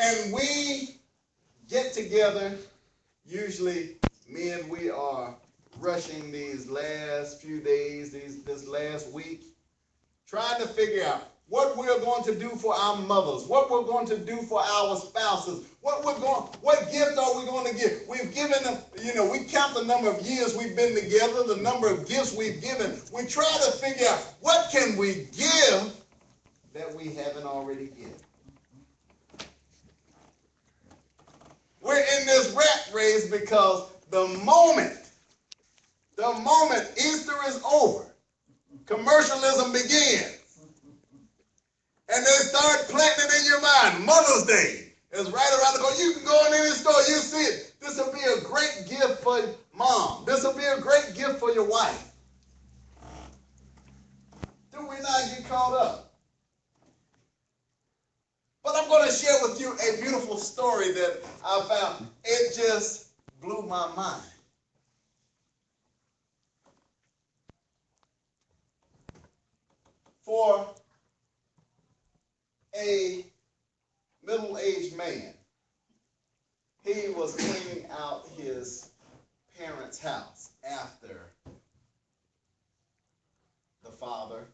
And we get together, usually men, we are rushing these last few days, this last week, trying to figure out what we're going to do for our mothers, what we're going to do for our spouses, what gift are we going to give? We've given them, we count the number of years we've been together, the number of gifts we've given. We try to figure out what can we give that we haven't already given. We're in this rat race because the moment Easter is over, commercialism begins. And they start planting it in your mind. Mother's Day is right around the corner. You can go in any store, you see it. This will be a great gift for mom. This will be a great gift for your wife. Do we not get caught up? But I'm going to share with you a beautiful story that I found. It just blew my mind. For a middle-aged man, he was cleaning out his parents' house after the father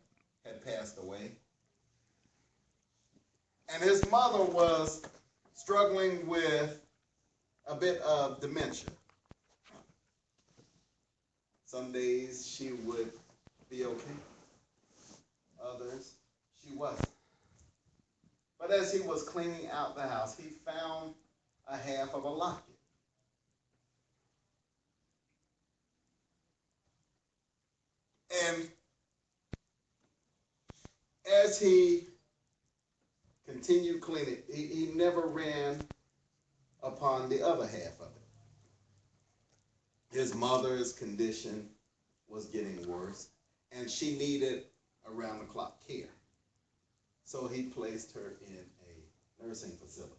had passed away. And his mother was struggling with a bit of dementia. Some days she would be okay. Others, she wasn't. But as he was cleaning out the house, he found a half of a locket. And as he continued cleaning, he never ran upon the other half of it. His mother's condition was getting worse, and she needed around-the-clock care. So he placed her in a nursing facility.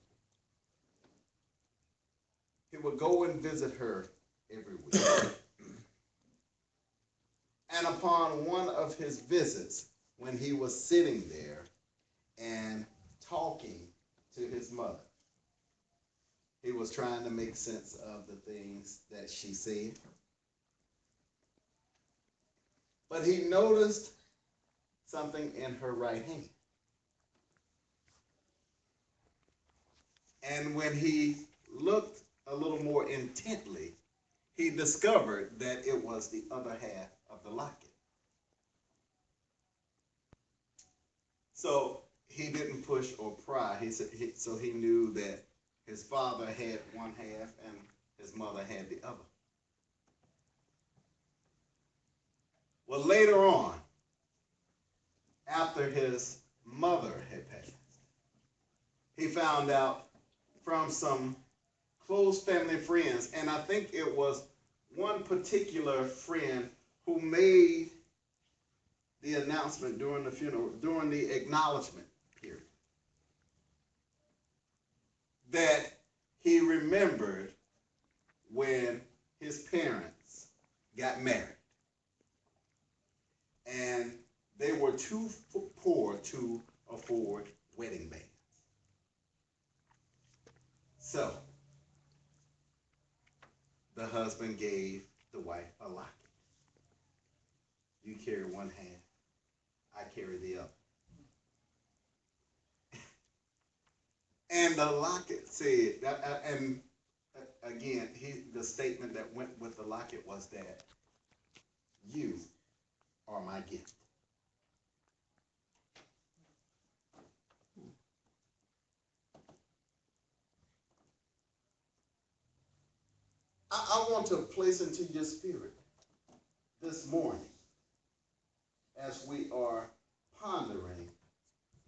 He would go and visit her every week. And upon one of his visits, when he was sitting there and talking to his mother, he was trying to make sense of the things that she said. But he noticed something in her right hand. And when he looked a little more intently, he discovered that it was the other half of the locket. So he didn't push or pry. So he knew that his father had one half and his mother had the other. Well, later on, after his mother had passed, he found out from some close family friends, and I think it was one particular friend who made the announcement during the funeral, during the acknowledgement period, that he remembered when his parents got married. And they were too poor to afford wedding bands. So, the husband gave the wife a locket. You carry one hand, I carry the other. And the locket said, and again, the statement that went with the locket was that you are my gift. I want to place into your spirit this morning, as we are pondering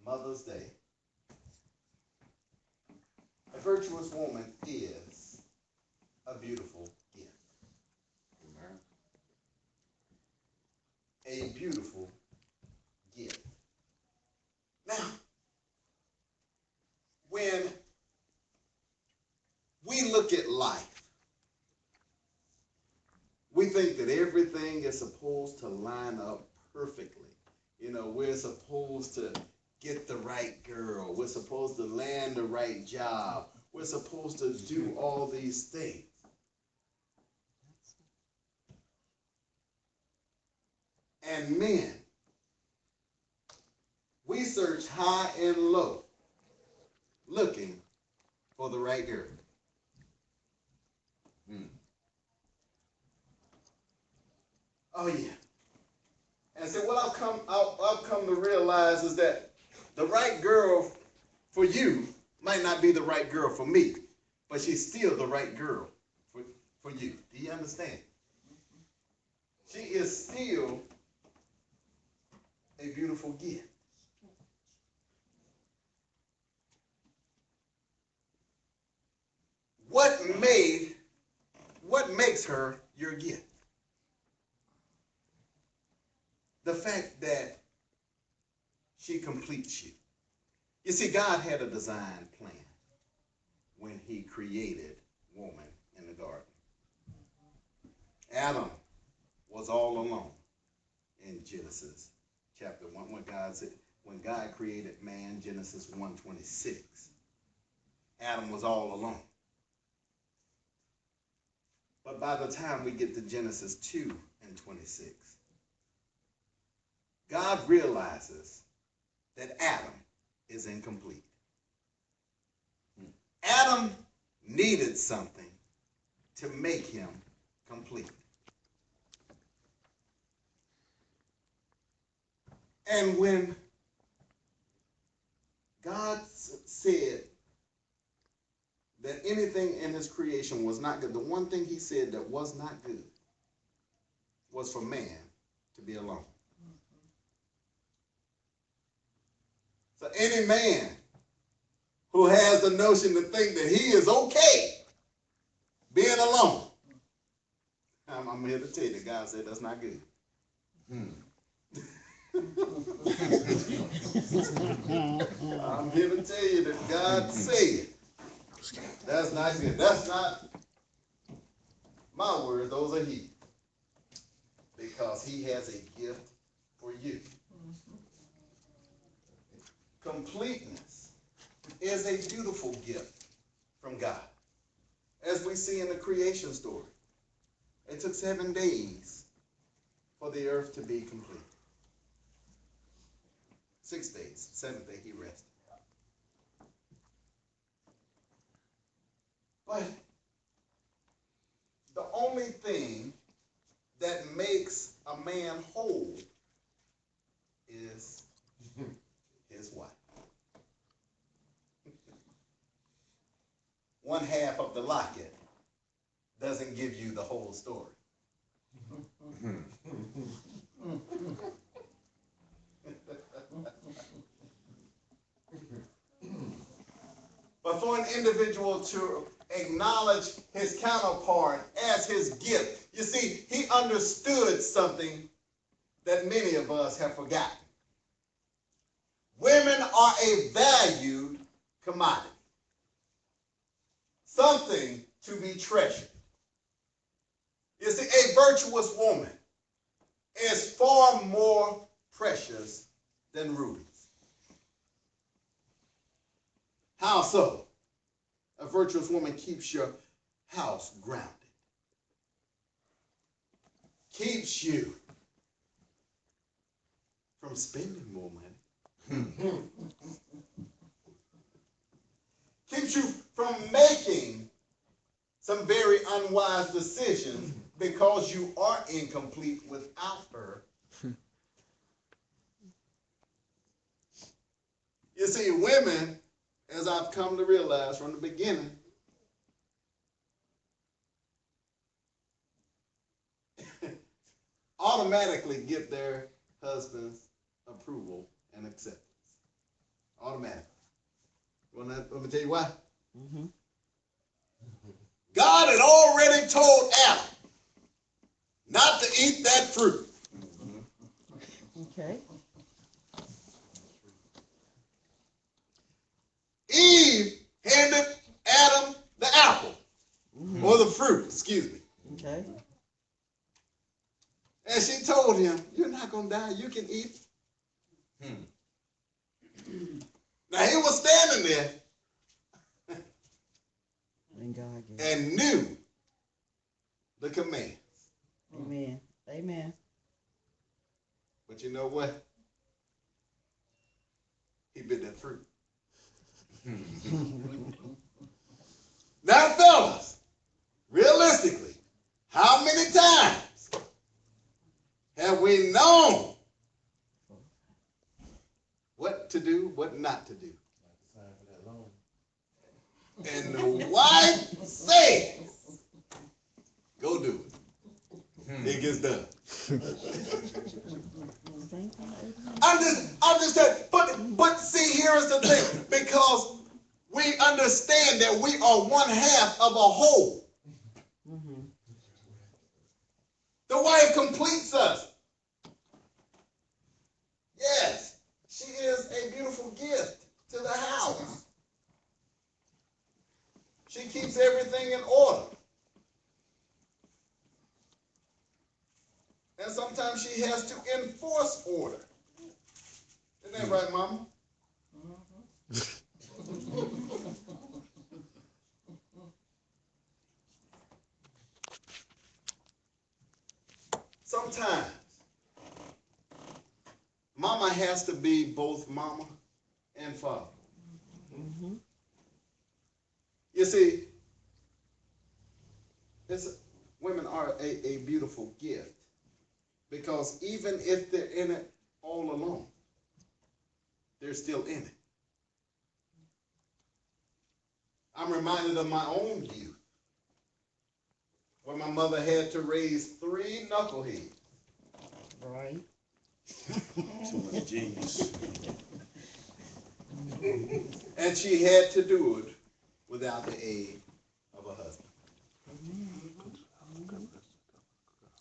Mother's Day, a virtuous woman is a beautiful gift. Amen. A beautiful gift. Now, when we look at life, we think that everything is supposed to line up perfectly. You know, we're supposed to get the right girl. We're supposed to land the right job. We're supposed to do all these things. And men, we search high and low looking for the right girl. Oh yeah. And so what I've come to realize is that the right girl for you might not be the right girl for me, but she's still the right girl for you. Do you understand? She is still a beautiful gift. What makes her your gift? The fact that she completes you. You see, God had a design plan when he created woman in the garden. Adam was all alone in Genesis chapter 1 when God created man, Genesis 1:26. Adam was all alone. But by the time we get to Genesis 2:26, God realizes that Adam is incomplete. Adam needed something to make him complete. And when God said that anything in his creation was not good, the one thing he said that was not good was for man to be alone. So any man who has the notion to think that he is okay being alone, I'm here to tell you that God said that's not good. I'm here to tell you that God said that's not good. That's not my words, those are his. Because he has a gift for you. Completeness is a beautiful gift from God. As we see in the creation story, it took 7 days for the earth to be complete. 6 days, 7th day he rested. But the only thing that makes a man whole is his wife. One half of the locket doesn't give you the whole story. But for an individual to acknowledge his counterpart as his gift, you see, he understood something that many of us have forgotten. Women are a valued commodity, something to be treasured. You see, a virtuous woman is far more precious than rubies. How so? A virtuous woman keeps your house grounded, keeps you from spending more money, keeps you from making some very unwise decisions because you are incomplete without her. You see, women, as I've come to realize from the beginning, automatically get their husband's approval and acceptance. Automatically. Let me tell you why. God had already told Adam not to eat that fruit. Okay. Eve handed Adam the apple, or the fruit, excuse me. Okay. And she told him, you're not going to die, you can eat. Now he was standing there and knew the command. Amen. Amen. But you know what? He bit that fruit. Now, fellas, realistically, how many times have we known what to do, what not to do? And the wife says, go do it. It gets done. I'm just saying, but see, here is the thing, because we understand that we are one half of a whole. Mm-hmm. The wife completes us. Yes, she is a beautiful gift to the house. She keeps everything in order. And sometimes she has to enforce order. Isn't that right, Mama? Sometimes Mama has to be both Mama and Father. Mm-hmm. You see, women are a beautiful gift, because even if they're in it all alone, they're still in it. I'm reminded of my own youth, where my mother had to raise 3 knuckleheads. Right. Too much genius. And she had to do it without the aid of a husband.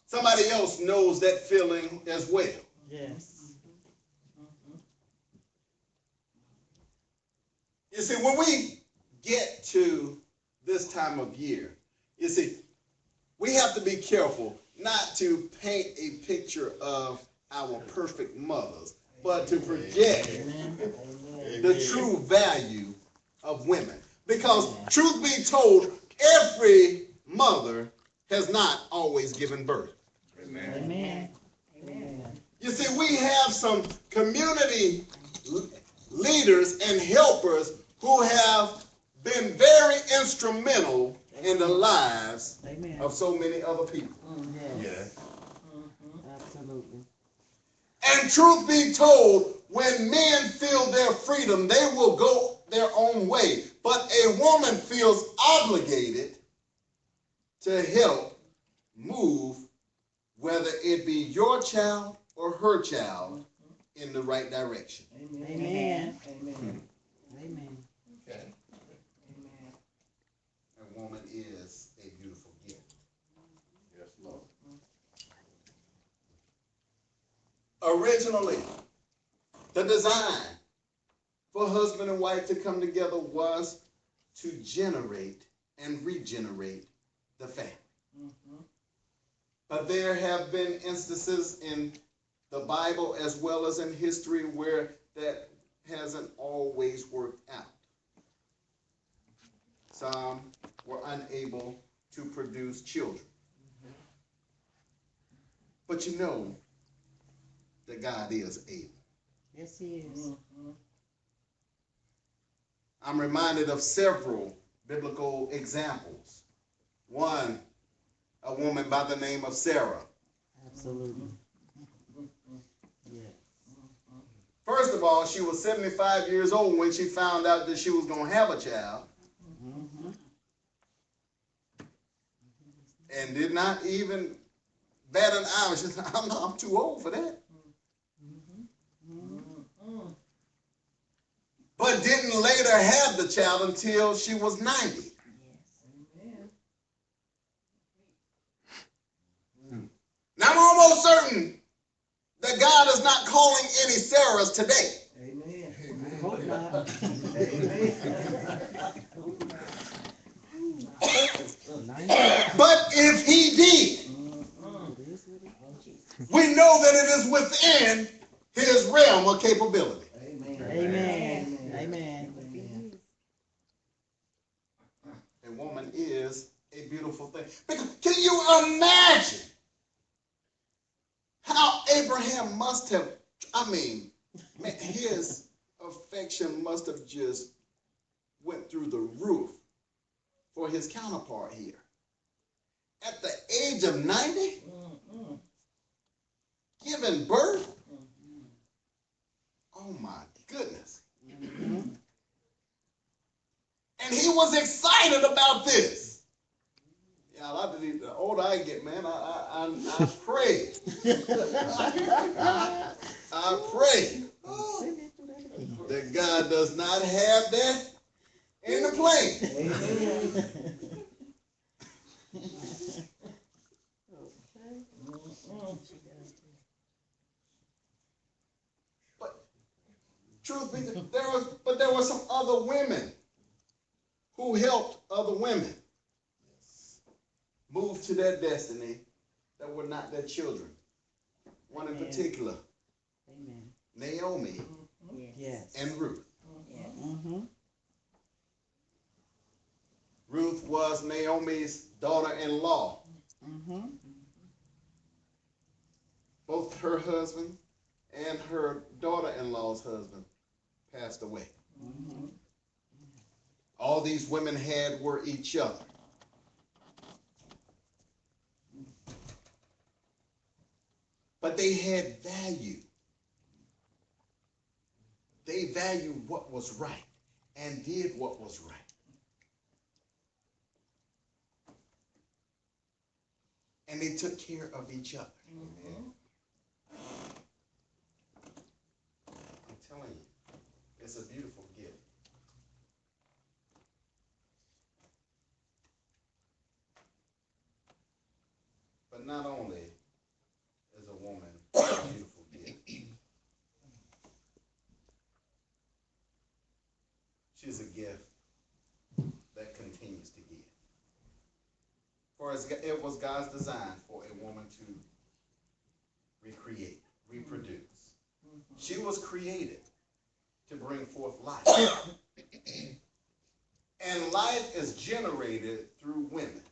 Somebody else knows that feeling as well. Yes. You see, when we get to this time of year, you see, we have to be careful not to paint a picture of our perfect mothers, but to project the true value of women. Because truth be told, every mother has not always given birth. Amen. Amen. You see, we have some community leaders and helpers who have been very instrumental in the lives of so many other people. Yes. Absolutely. And truth be told, when men feel their freedom, they will go their own way. But a woman feels obligated to help move, whether it be your child or her child, in the right direction. Amen. Amen. Amen. Okay. A woman is a beautiful gift. Yes, Lord. Originally, the design for husband and wife to come together was to generate and regenerate the family. But there have been instances in the Bible as well as in history where that hasn't always worked out. Some were unable to produce children. But you know that God is able. Yes, He is. I'm reminded of several biblical examples. One, a woman by the name of Sarah. Absolutely. Yeah. First of all, she was 75 years old when she found out that she was going to have a child. And did not even bat an eye. She said, I'm too old for that. But didn't later have the child until she was 90. Now I'm almost certain that God is not calling any Sarahs today. Amen. I hope not. Amen. But if He did, we know that it is within His realm of capability. Amen. Amen. Amen. A woman is a beautiful thing. Because can you imagine how Abraham must have, man, his affection must have just went through the roof for his counterpart here. At the age of 90, giving birth, oh my goodness. And he was excited about this. Yeah, the older I get, man, I pray. I pray that God does not have that in the plan. But truth be told, there were some other women who helped other women move to their destiny that were not their children. One in particular, Naomi and Ruth. Ruth was Naomi's daughter-in-law. Both her husband and her daughter-in-law's husband passed away. All these women had were each other. But they had value. They valued what was right and did what was right. And they took care of each other. Amen. I'm telling you, it's a beautiful gift. But not only is a woman a beautiful gift, she's a gift that continues to give. For it was God's design for a woman to recreate, reproduce. She was created to bring forth life. And life is generated through women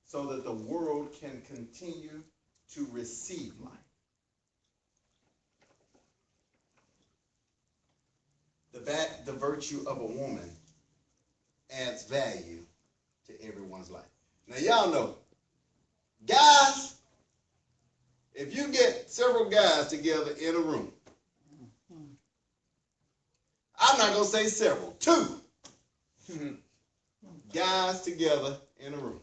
so that the world can continue to receive life. The virtue of a woman adds value to everyone's life. Now, y'all know, guys, if you get several guys together in a room, I'm not going to say several, 2 guys together in a room,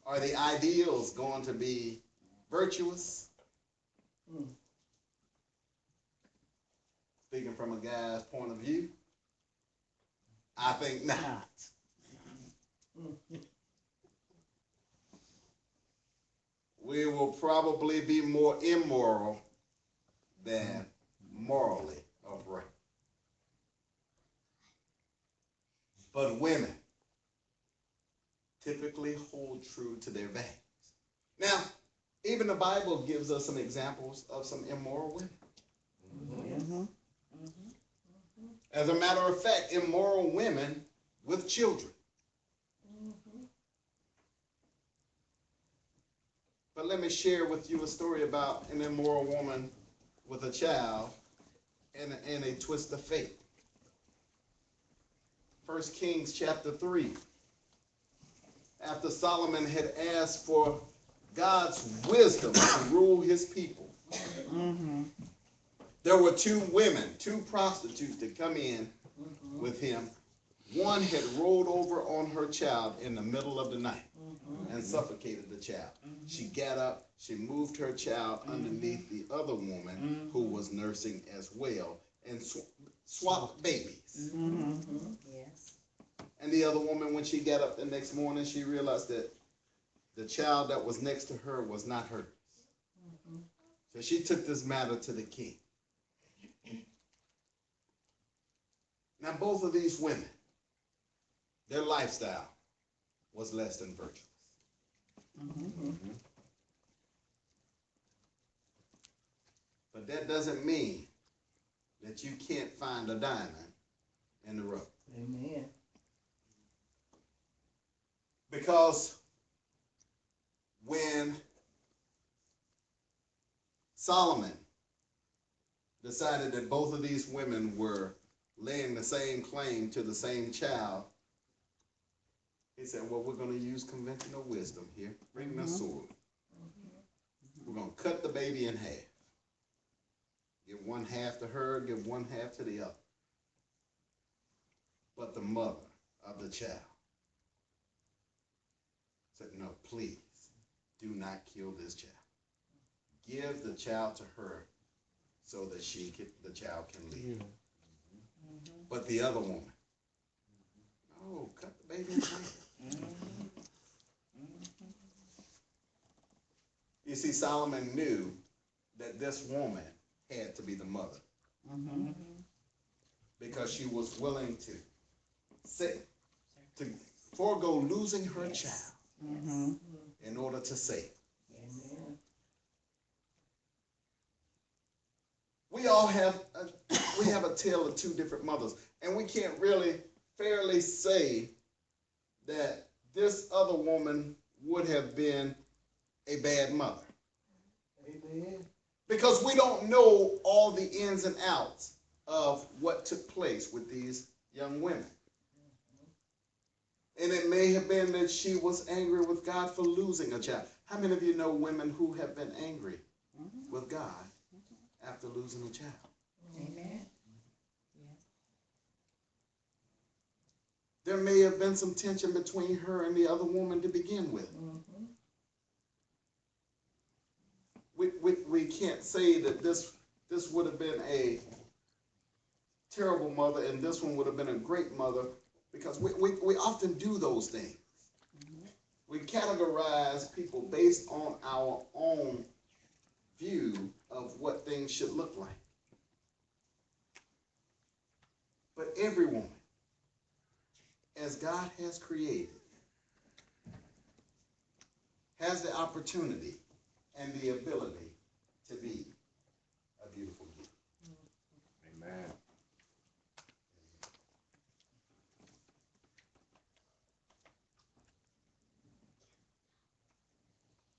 are the ideals going to be virtuous? Speaking from a guy's point of view, I think not. We will probably be more immoral than morally upright. But women typically hold true to their values. Now, even the Bible gives us some examples of some immoral women. As a matter of fact, immoral women with children. But let me share with you a story about an immoral woman with a child and a twist of fate. 1 Kings chapter 3. After Solomon had asked for God's wisdom to rule his people, there were 2 women, 2 prostitutes that come in with him. One had rolled over on her child in the middle of the night and suffocated the child. She got up, she moved her child underneath the other woman who was nursing as well and swapped babies. Yes. And the other woman, when she got up the next morning, she realized that the child that was next to her was not hers. So she took this matter to the king. Now, both of these women, their lifestyle was less than virtuous. But that doesn't mean that you can't find a diamond in the rough. Amen. Because when Solomon decided that both of these women were laying the same claim to the same child, he said, well, we're going to use conventional wisdom here. Bring the sword. We're going to cut the baby in half. Give one half to her, give one half to the other. But the mother of the child said, no, please, do not kill this child. Give the child to her so that the child can live. But the other woman, no, cut the baby in half. You see, Solomon knew that this woman had to be the mother because she was willing to forego losing her child in order to save. We all have a tale of two different mothers, and we can't really fairly say that this other woman would have been a bad mother. Amen. Because we don't know all the ins and outs of what took place with these young women. And it may have been that she was angry with God for losing a child. How many of you know women who have been angry with God after losing a child? Amen. There may have been some tension between her and the other woman to begin with. We can't say that this would have been a terrible mother and this one would have been a great mother, because we often do those things. We categorize people based on our own view of what things should look like. But every woman, as God has created, has the opportunity and the ability to be